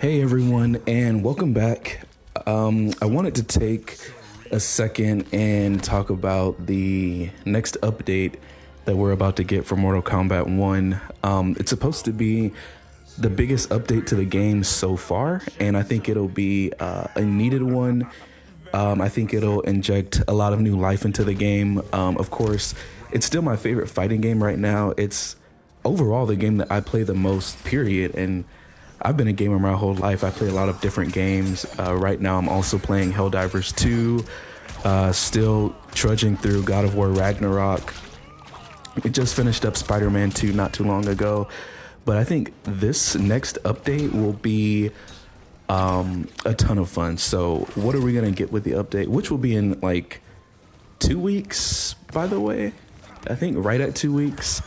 Hey everyone, and welcome back. I wanted to take a second and talk about the next update that we're about to get for Mortal Kombat 1. It's supposed to be the biggest update to the game so far, and I think it'll be a needed one. I think it'll inject a lot of new life into the game. Of course, it's still my favorite fighting game right now. It's overall the game that I play the most, period, and I've been a gamer my whole life. I play a lot of different games. Right now, I'm also playing Helldivers 2, still trudging through God of War Ragnarok. It just finished up Spider-Man 2 not too long ago. But I think this next update will be a ton of fun. So what are we going to get with the update, which will be in like 2 weeks, by the way? I think right at 2 weeks.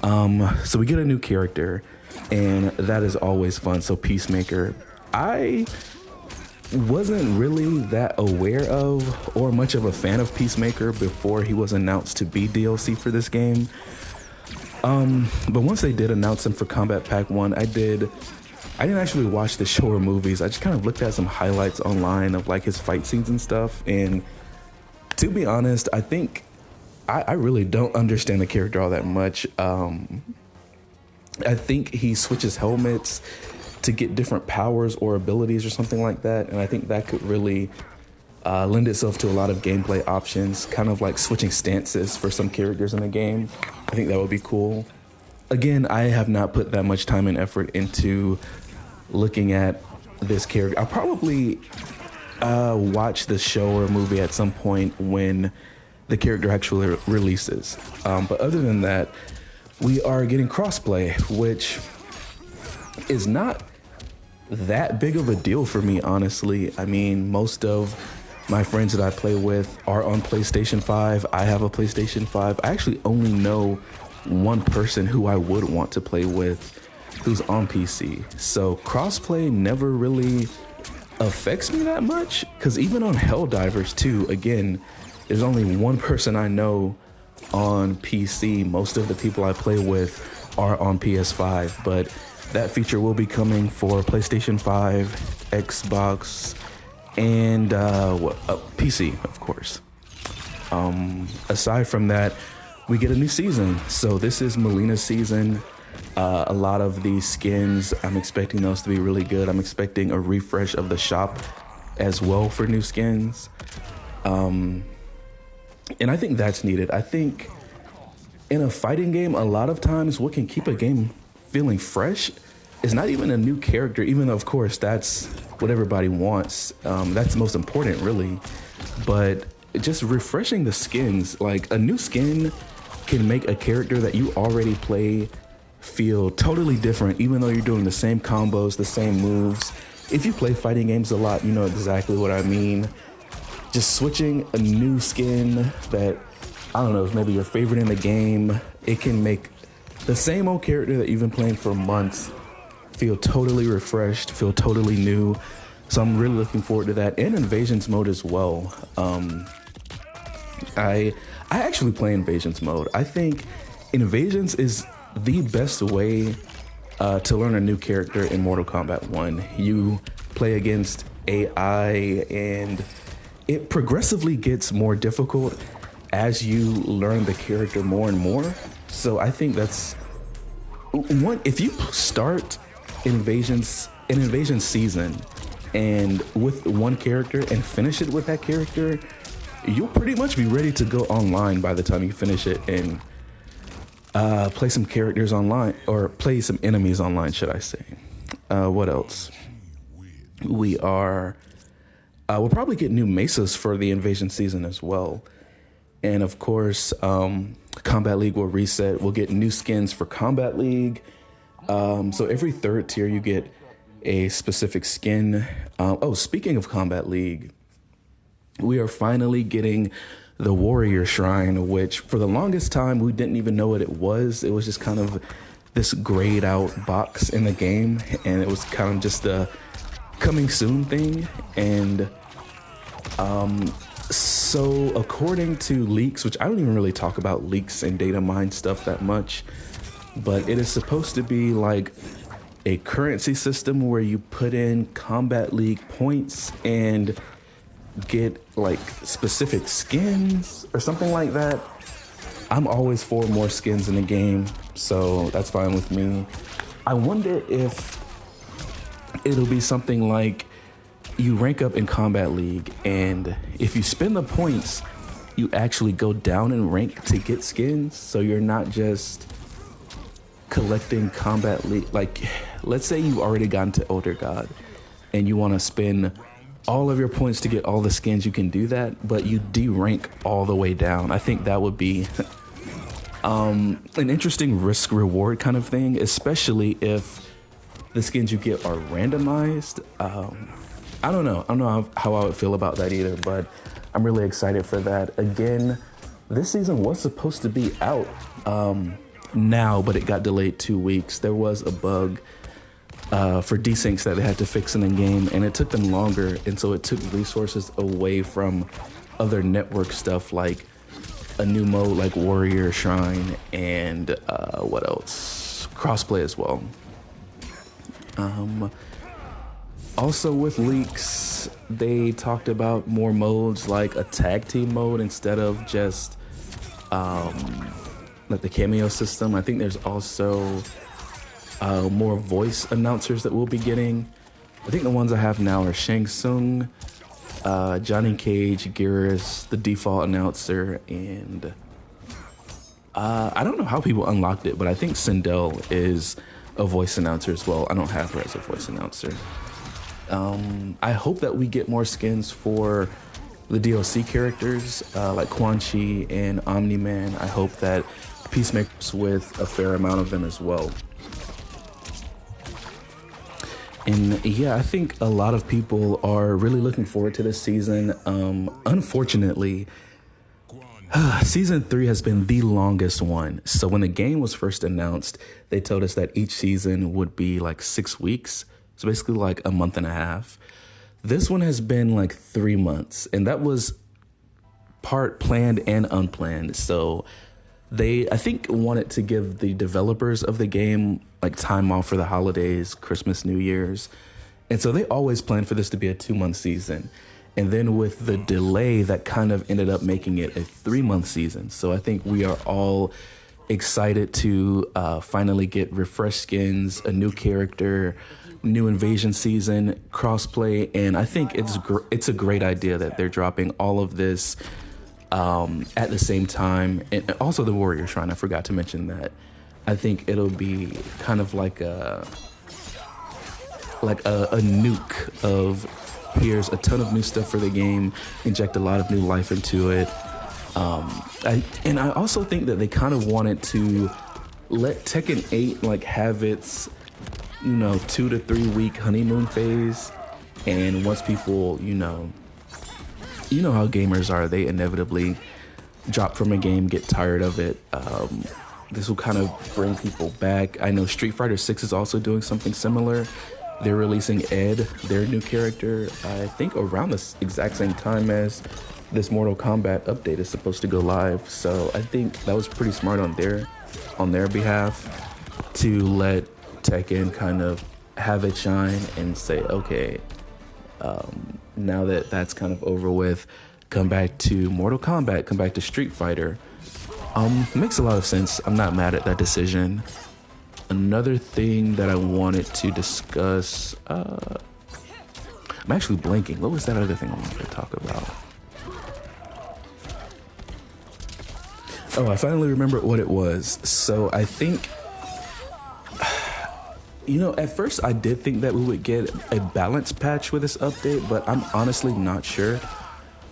So we get a new character, and that is always fun. So Peacemaker, I wasn't really that aware of or much of a fan of Peacemaker before he was announced to be DLC for this game. But once they did announce him for Combat Pack 1, I didn't actually watch the show or movies. I just kind of looked at some highlights online of like his fight scenes and stuff. And to be honest, I think I really don't understand the character all that much. I think he switches helmets to get different powers or abilities or something like that. And I think that could really lend itself to a lot of gameplay options, kind of like switching stances for some characters in the game. I think that would be cool. Again, I have not put that much time and effort into looking at this character. I'll probably watch the show or movie at some point when the character actually releases. But other than that, we are getting crossplay, which is not that big of a deal for me, honestly. I mean, most of my friends that I play with are on PlayStation 5. I have a PlayStation 5. I actually only know one person who I would want to play with who's on PC. So crossplay never really affects me that much, because even on Helldivers 2, again, there's only one person I know on PC. Most of the people I play with are on PS5, but that feature will be coming for PlayStation 5, Xbox, and PC, of course. Aside from that, we get a new season. So this is Melina's season. A lot of these skins, I'm expecting those to be really good. I'm expecting a refresh of the shop as well for new skins. And I think that's needed. I think in a fighting game, a lot of times what can keep a game feeling fresh is not even a new character, even though, of course, that's what everybody wants. That's the most important, really. But just refreshing the skins, like a new skin can make a character that you already play feel totally different, even though you're doing the same combos, the same moves. If you play fighting games a lot, you know exactly what I mean. Just switching a new skin that, I don't know, is maybe your favorite in the game, it can make the same old character that you've been playing for months feel totally refreshed, feel totally new. So I'm really looking forward to that, and Invasions mode as well. I actually play Invasions mode. I think Invasions is the best way to learn a new character in Mortal Kombat 1. You play against AI, and it progressively gets more difficult as you learn the character more and more. So I think that's one. If you start Invasion season and with one character and finish it with that character, you'll pretty much be ready to go online by the time you finish it and play some characters online, or play some enemies online, should I say. What else? We'll probably get new mesas for the Invasion season as well. And of course, Combat League will reset. We'll get new skins for Combat League. So every third tier, you get a specific skin. Speaking of Combat League, we are finally getting the Warrior Shrine, which for the longest time, we didn't even know what it was. It was just kind of this grayed out box in the game, and it was kind of just a coming soon thing. And so according to leaks, which I don't even really talk about leaks and data mine stuff that much, but it is supposed to be like a currency system where you put in Combat League points and get like specific skins or something like that. I'm always for more skins in the game, so that's fine with me. I wonder if it'll be something like you rank up in Combat League, and if you spend the points, you actually go down in rank to get skins, so you're not just collecting Combat League. Like, let's say you've already gotten to Elder God, and you want to spend all of your points to get all the skins. You can do that, but you de-rank all the way down. I think that would be an interesting risk-reward kind of thing, especially if the skins you get are randomized. I don't know how I would feel about that either, but I'm really excited for that. Again, this season was supposed to be out now, but it got delayed 2 weeks. There was a bug for desyncs that they had to fix in the game, and it took them longer, and so it took resources away from other network stuff like a new mode like Warrior Shrine and what else? Crossplay as well. Also with leaks, they talked about more modes like a tag team mode instead of just like the cameo system. I think there's also more voice announcers that we'll be getting. I think the ones I have now are Shang Tsung, Johnny Cage, Geras, the default announcer, and I don't know how people unlocked it, but I think Sindel is a voice announcer as well. I don't have her as a voice announcer. I hope that we get more skins for the DLC characters like Quan Chi and Omni-Man. I hope that Peacemaker's with a fair amount of them as well. And yeah, I think a lot of people are really looking forward to this season. Unfortunately, season 3 has been the longest one. So when the game was first announced, they told us that each season would be like 6 weeks. So basically like a month and a half. This one has been like 3 months, and that was part planned and unplanned. So they, I think, wanted to give the developers of the game like time off for the holidays, Christmas, New Year's. And so they always planned for this to be a 2-month season. And then with the delay, that kind of ended up making it a 3-month season. So I think we are all excited to finally get refreshed skins, a new character, new invasion season, crossplay, and I think it's a great idea that they're dropping all of this at the same time. And also the Warrior Shrine, I forgot to mention that. I think it'll be kind of like a nuke of here's a ton of new stuff for the game, inject a lot of new life into it. I also think that they kind of wanted to let Tekken 8 like have its 2 to 3 week honeymoon phase, and once people you know how gamers are, they inevitably drop from a game, get tired of it. This will kind of bring people back. I know Street Fighter 6 is also doing something similar. They're releasing Ed, their new character, I think around the exact same time as this Mortal Kombat update is supposed to go live. So I think that was pretty smart on their behalf to let Tekken kind of have it shine and say, okay, now that that's kind of over with, come back to Mortal Kombat, come back to Street Fighter. Makes a lot of sense. I'm not mad at that decision. Another thing that I wanted to discuss, I'm actually blanking. What was that other thing I wanted to talk about? Oh, I finally remembered what it was. So I think, at first I did think that we would get a balance patch with this update, but I'm honestly not sure.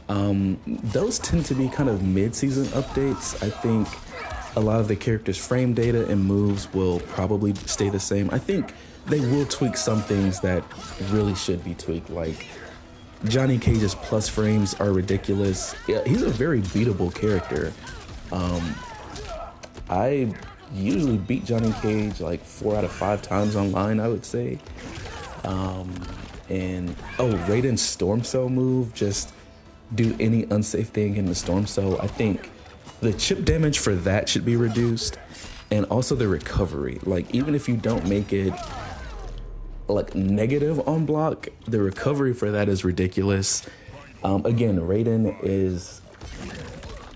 Those tend to be kind of mid-season updates. I think a lot of the characters' frame data and moves will probably stay the same. I think they will tweak some things that really should be tweaked, like Johnny Cage's plus frames are ridiculous. Yeah, he's a very beatable character. I usually beat Johnny Cage like 4 out of 5 times online, I would say. Raiden's Storm Cell move, just do any unsafe thing in the Storm Cell. I think the chip damage for that should be reduced, and also the recovery. Like, even if you don't make it like negative on block, the recovery for that is ridiculous. Again, Raiden is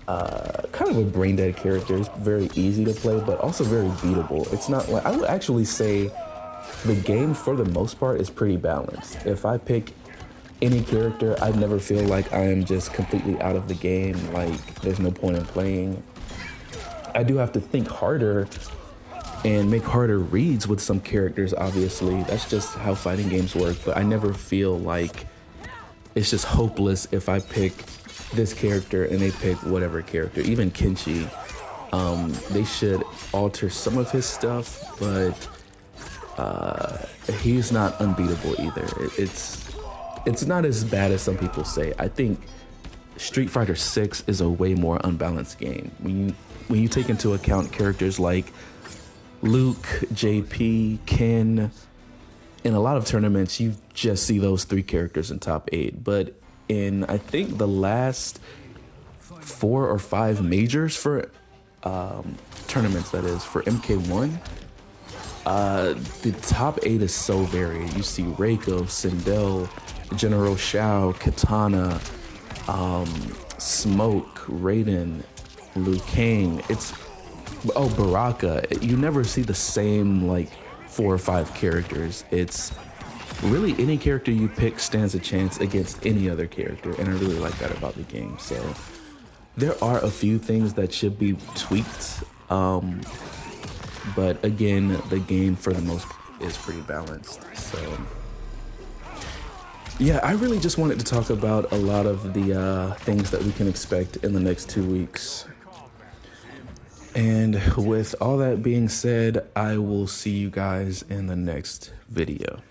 kind of a brain dead character. It's very easy to play, but also very beatable. It's not like, I would actually say the game for the most part is pretty balanced. If I pick any character, I never feel like I am just completely out of the game, like there's no point in playing. I do have to think harder and make harder reads with some characters, obviously. That's just how fighting games work, but I never feel like it's just hopeless if I pick this character and they pick whatever character. Even Kenshi, they should alter some of his stuff, but he's not unbeatable either. It's not as bad as some people say. I think Street Fighter 6 is a way more unbalanced game. When you take into account characters like Luke, JP, Ken, in a lot of tournaments, you just see those three characters in top 8. But in, I think, the last 4 or 5 majors for tournaments, that is, for MK1, the top 8 is so varied. You see Reiko, Sindel, General Shao, Katana, Smoke, Raiden, Liu Kang. Baraka. You never see the same like 4 or 5 characters. It's really any character you pick stands a chance against any other character, and I really like that about the game. So there are a few things that should be tweaked, but again, the game for the most is pretty balanced. So yeah, I really just wanted to talk about a lot of the things that we can expect in the next 2 weeks. And with all that being said, I will see you guys in the next video.